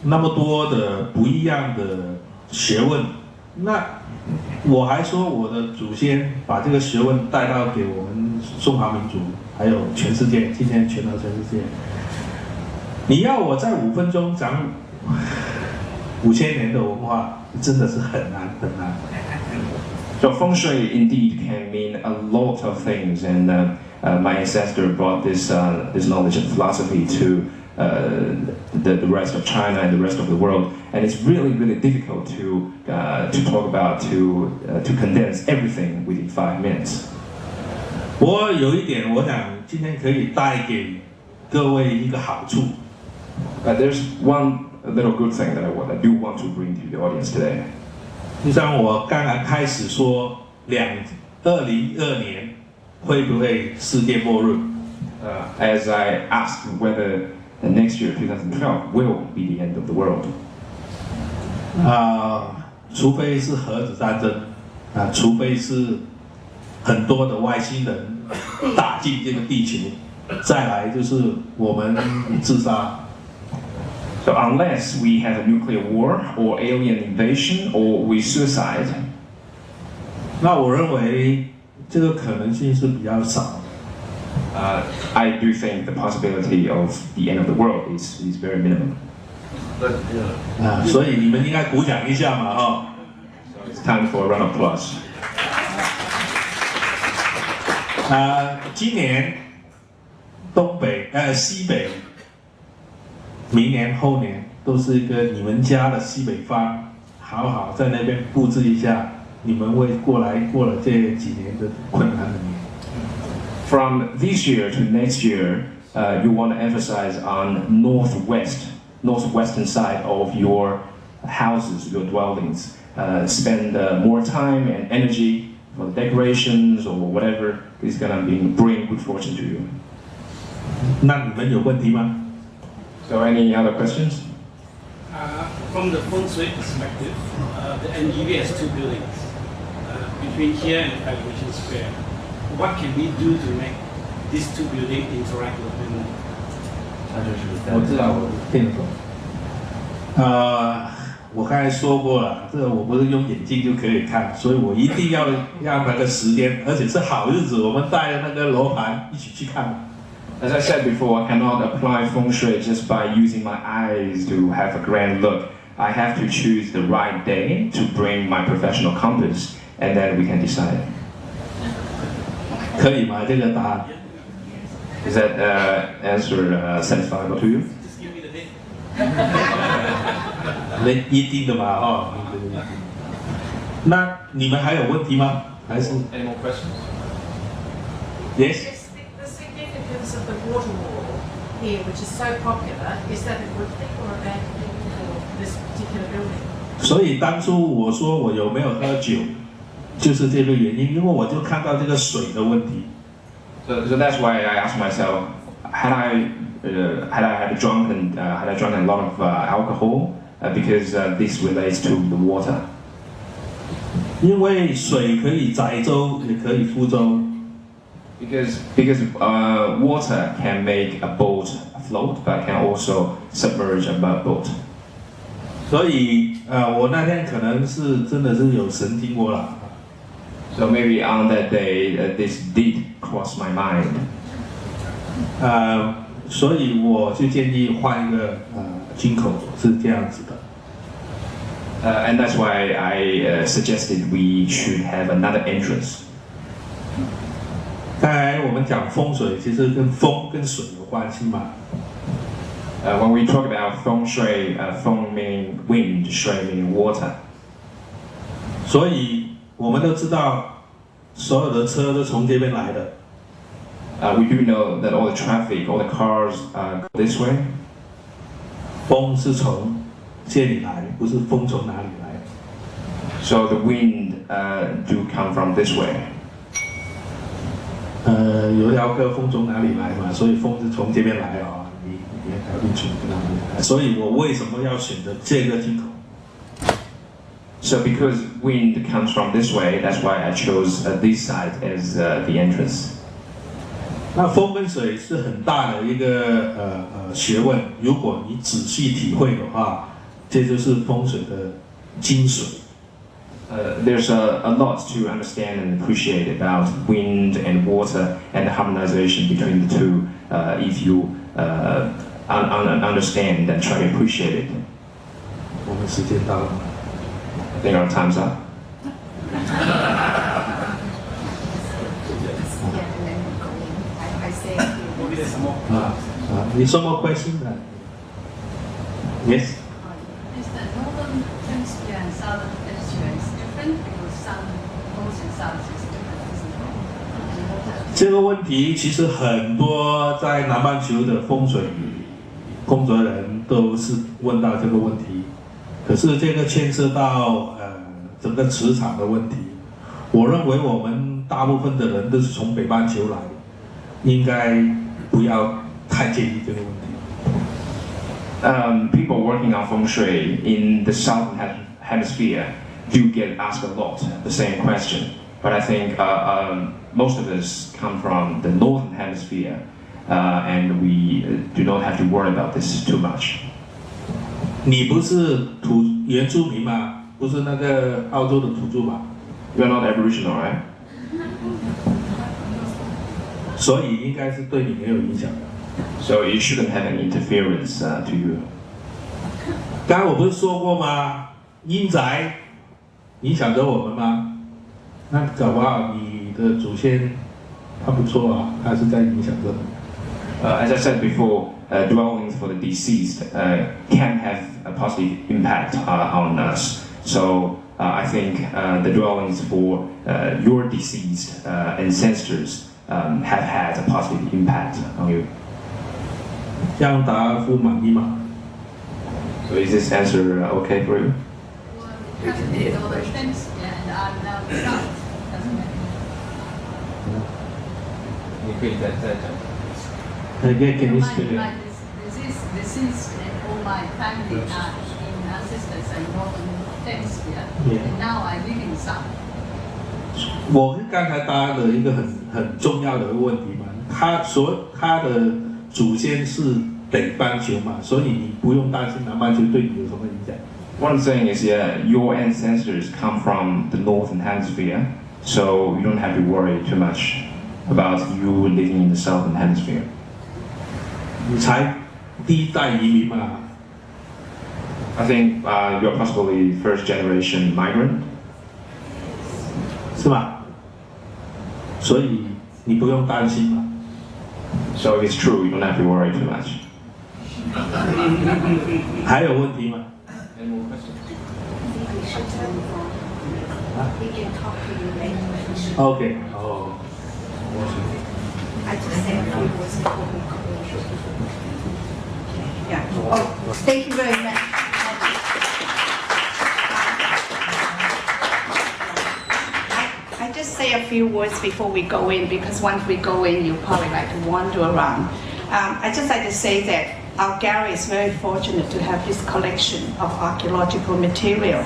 那么多的不一样的学问，那我还说我的祖先把这个学问带到给我们中华民族，还有全世界，今天全到全世界。你要我在5分钟讲5000年的文化，真的是很难很难。So feng shui indeed can mean a lot of things, and my ancestor brought this knowledge and philosophy to the rest of China and the rest of the world, and it's really difficult to talk about to condense everything within 5 minutes. 我有一点，我想今天可以带给各位一个好处。There's one little good thing that I do want to bring to the audience today. 就像我刚刚开始说，2022年会不会世界末日？As I asked whether next year, 2012, will be the end of the world. 除非是核子战争，除非是很多的外星人打进这个地球，再来就是我们自杀。So unless we have a nuclear war or alien invasion or we suicide, 那我认为这个可能性是比较少。I do think the possibility of the end of the world is very minimum. 所以你们应该鼓掌一下嘛，哈。So it's time for a round of applause. 今年西北。明年后年都是一个你们家的西北方，好好在那边布置一下，你们会过了这几年的困难的年。From this year to next year, you want to emphasize on northwestern side of your houses, your dwellings. Spend more time and energy for the decorations or whatever is gonna bring good fortune to you. 那你们有问题吗？ So any other questions? From the feng shui perspective, the NGV has 2 buildings between here and the Celebration Square. What can we do to make these 2 buildings interact with one another? 我知道，我听得懂。我刚才说过了，这个我不是用眼睛就可以看，所以我一定要那个时间，而且是好日子，我们带着那个罗盘一起去看。 As I said before, I cannot apply feng shui just by using my eyes to have a grand look. I have to choose the right day to bring my professional compass, and then we can decide. 可以吗？这个答案 Is that answer satisfiable to you? Just give me the date. 那一定的嘛，哦。那你们还有问题吗？还是 Any more questions? Yes. Of the water wall here, which is so popular, is that a good thing or a bad thing for this particular building? 所以当初我说我有没有喝酒，就是这个原因，因为我就看到这个水的问题。So that's why I asked myself, had I drunk a lot of alcohol, because this relates to the water. 因为水可以载舟，也可以覆舟。 Because water can make a boat float, but can also submerge a boat. 所以我那天可能是真的是有神经过了。So maybe on that day, this did cross my mind. 所以我就建议换一个金口，是这样子的。And that's why I suggested we should have another entrance. 刚才我们讲风水，其实跟风跟水有关系嘛。When we talk about feng shui, feng meaning wind, shui meaning water. 所以我们都知道，所有的车都从这边来的。We do know that all the traffic, all the cars go this way. 风是从这里来，不是风从哪里来。So the wind do come from this way. 有条歌风从哪里来嘛，所以风是从这边来哦，你要搞清楚跟哪里来。所以我为什么要选择这个金口？ So because wind comes from this way, that's why I chose this side as the entrance. 那风跟水是很大的一个学问，如果你仔细体会的话，这就是风水的精髓。There's a lot to understand and appreciate about wind and water and the harmonization between the two if you understand and try to appreciate it. 我们时间到了。I think our time's up. I say Maybe there's some more. Need some more questions? Yes. is the northern hemisphere and southern hemisphere is different because some north and south is different, isn't it? 这个问题其实很多在南半球的风水工作人都是问到这个问题，可是这个牵涉到整个磁场的问题。我认为我们大部分的人都是从北半球来，应该不要太介意这个问题。People working on feng shui in the southern hemisphere do get asked a lot the same question, but I think most of us come from the northern hemisphere, and we do not have to worry about this too much. 你不是原住民吗？不是那个澳洲的土著吧？ You're not Aboriginal, right? 所以应该是对你没有影响的。 So it shouldn't have any interference to you. 刚才我不是说过吗？阴宅影响着我们吗？那搞不好你的祖先他不错啊，他是在影响着你。As I said before, dwellings for the deceased can have a positive impact on us. So I think the dwellings for your deceased ancestors have had a positive impact on you. 这样答复满意吗？ So is this answer okay for you? Well, have to be the northern hemisphere and I'm now the south, doesn't it? 你可以再讲。Can you My speak? deceased and all my family are in ancestors and northern hemisphere, Yeah. and now I live in south. 我刚才答了一个很重要的问题嘛，他的祖先是北半球嘛，所以你不用担心南半球对你有什么影响。 What I'm saying is, yeah, your ancestors come from the northern hemisphere, so you don't have to worry too much about you living in the southern hemisphere. 你才第一代移民嘛， I think you're possibly first generation migrant, 是吧？所以你不用担心嘛。 so if it's true, you don't have to worry too much. 还有问题吗？ Any more questions? OK，哦，I just say a few words before we go. Yeah. Oh, thank you very much. I just say a few words before we go in because once we go in, you'll probably like to wander around. I just like to say that our gallery is very fortunate to have this collection of archaeological material,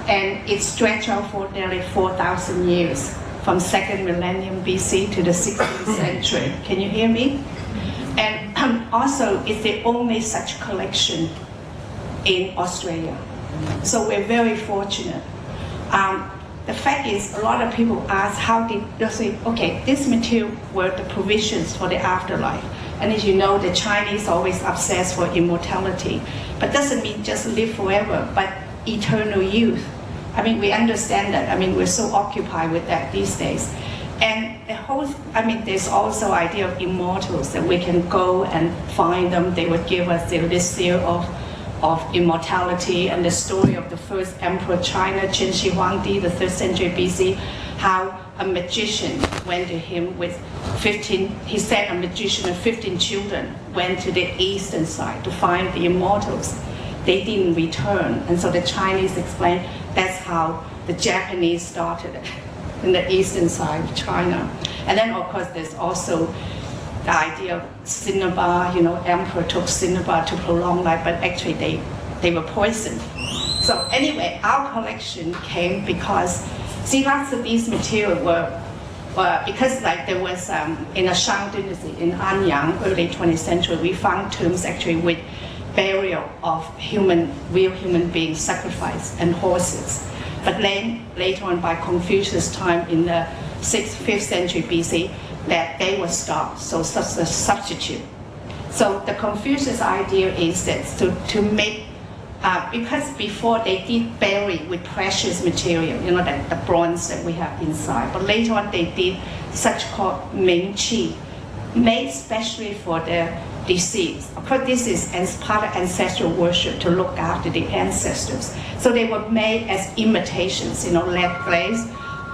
and it stretched out for nearly 4,000 years, from 2nd millennium BC to the 16th century. Can you hear me? And also, it's the only such collection in Australia. So we're very fortunate. The fact is, a lot of people ask, how did they say, okay, this material were the provisions for the afterlife. And as you know, the Chinese always obsessed for immortality, but doesn't mean just live forever, but eternal youth. I mean, we understand that. I mean, we're so occupied with that these days. And the whole, I mean, there's also idea of immortals, that we can go and find them. They would give us the list here of immortality and the story of the first emperor China, Qin Shi Huangdi, the 3rd century BC, how a magician went to him with 15, he sent a magician and 15 children, went to the eastern side to find the immortals. They didn't return, and so the Chinese explained that's how the Japanese started it, in the eastern side of China. And then of course there's also the idea of cinnabar, you know, emperor took cinnabar to prolong life, but actually they were poisoned. So anyway, our collection came because, see, lots of these materials were because like there was in a Shang dynasty in Anyang, early 20th century, we found tombs actually with burial of real human beings, sacrifice, and horses. But then later on, by Confucius' time in the 6th, 5th century BC, that they were stopped, so such a substitute. So the Confucius idea is that to make, because before they did bury with precious material, you know, the bronze that we have inside, but later on they did such called Ming Qi, made specially for the deceased. Of course, this is as part of ancestral worship to look after the ancestors. So they were made as imitations, you know, lead glaze,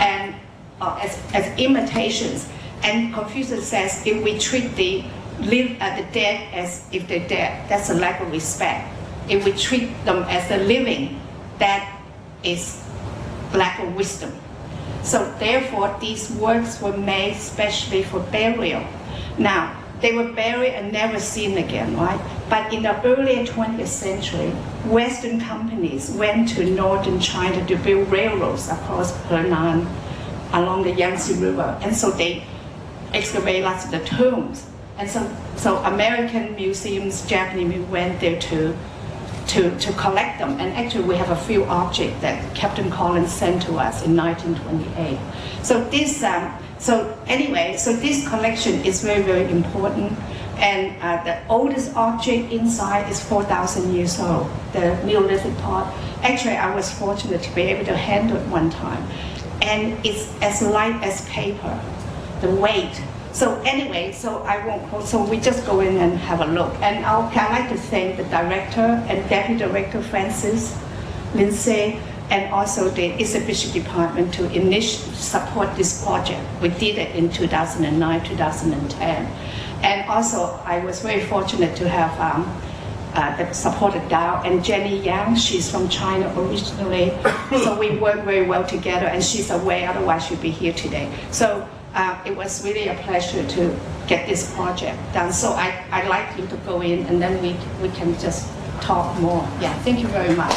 and as imitations. And Confucius says if we treat the dead as if they're dead, that's a lack of respect. If we treat them as the living, that is lack of wisdom. So therefore, these works were made specially for burial. Now, they were buried and never seen again, right? But in the early 20th century, Western companies went to northern China to build railroads across Henan, along the Yangtze River, and so they excavate lots of the tombs. And so American museums, Japanese museums went there to collect them. And actually we have a few objects that Captain Collins sent to us in 1928. So this, so this collection is very, very important. And the oldest object inside is 4,000 years old, the Neolithic pot. Actually, I was fortunate to be able to handle it one time. And it's as light as paper, the weight. So anyway, so we just go in and have a look. And I'd like to thank the director and deputy director, Francis, Lindsay, and also the exhibition department to support this project. We did it in 2009, 2010. And also, I was very fortunate to have the support of Dao and Jenny Yang. She's from China originally. So we work very well together, and she's away, otherwise she'd be here today. So it was really a pleasure to get this project done. So I'd like you to go in, and then we can just talk more. Yeah, thank you very much.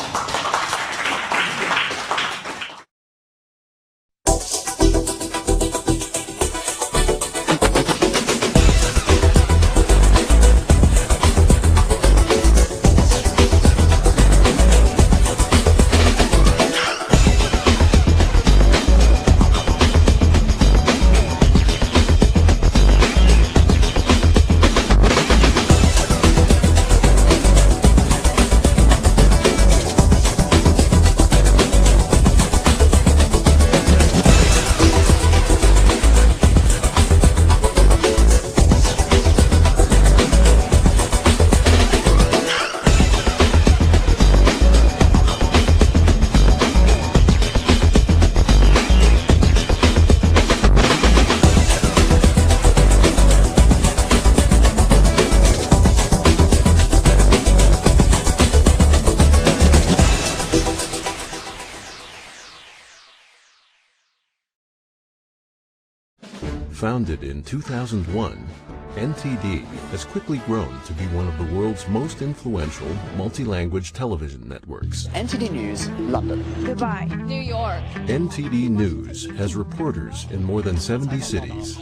Founded in 2001, NTD has quickly grown to be one of the world's most influential multi-language television networks. NTD News, London. Dubai. New York. NTD News has reporters in more than 70 cities.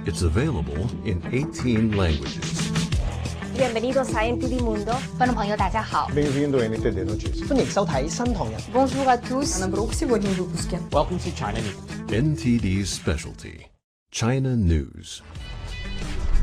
It's available in 18 languages. Bienvenidos a NTD Mundo. 觀眾朋友大家好。 Bem-vindo a NTD Notícias. 歡迎收睇新唐人。 Bonjour à tous. Welcome to China News. NTD's specialty, China News.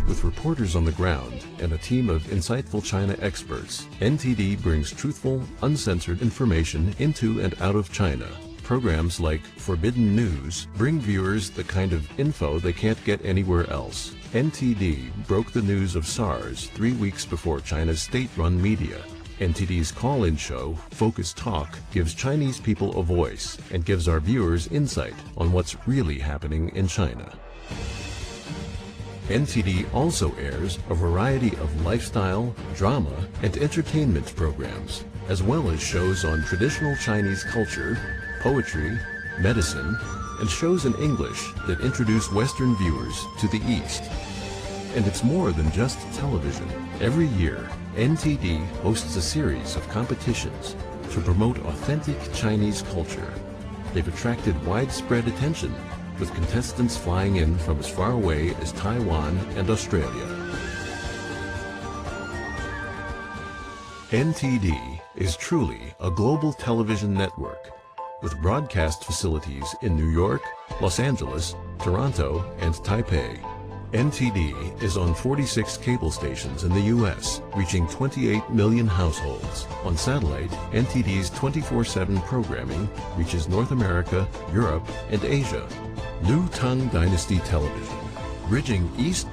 With reporters on the ground and a team of insightful China experts, NTD brings truthful, uncensored information into and out of China. Programs like Forbidden News bring viewers the kind of info they can't get anywhere else. NTD broke the news of SARS 3 weeks before China's state-run media. NTD's call-in show, Focus Talk, gives Chinese people a voice and gives our viewers insight on what's really happening in China. NTD also airs a variety of lifestyle, drama, and entertainment programs, as well as shows on traditional Chinese culture, poetry, medicine, and shows in English that introduce Western viewers to the East. And it's more than just television. Every year, NTD hosts a series of competitions to promote authentic Chinese culture. They've attracted widespread attention, with contestants flying in from as far away as Taiwan and Australia. NTD is truly a global television network with broadcast facilities in New York, Los Angeles, Toronto, and Taipei. NTD is on 46 cable stations in the U.S., reaching 28 million households. On satellite, NTD's 24/7 programming reaches North America, Europe, and Asia. New Tang Dynasty Television, bridging East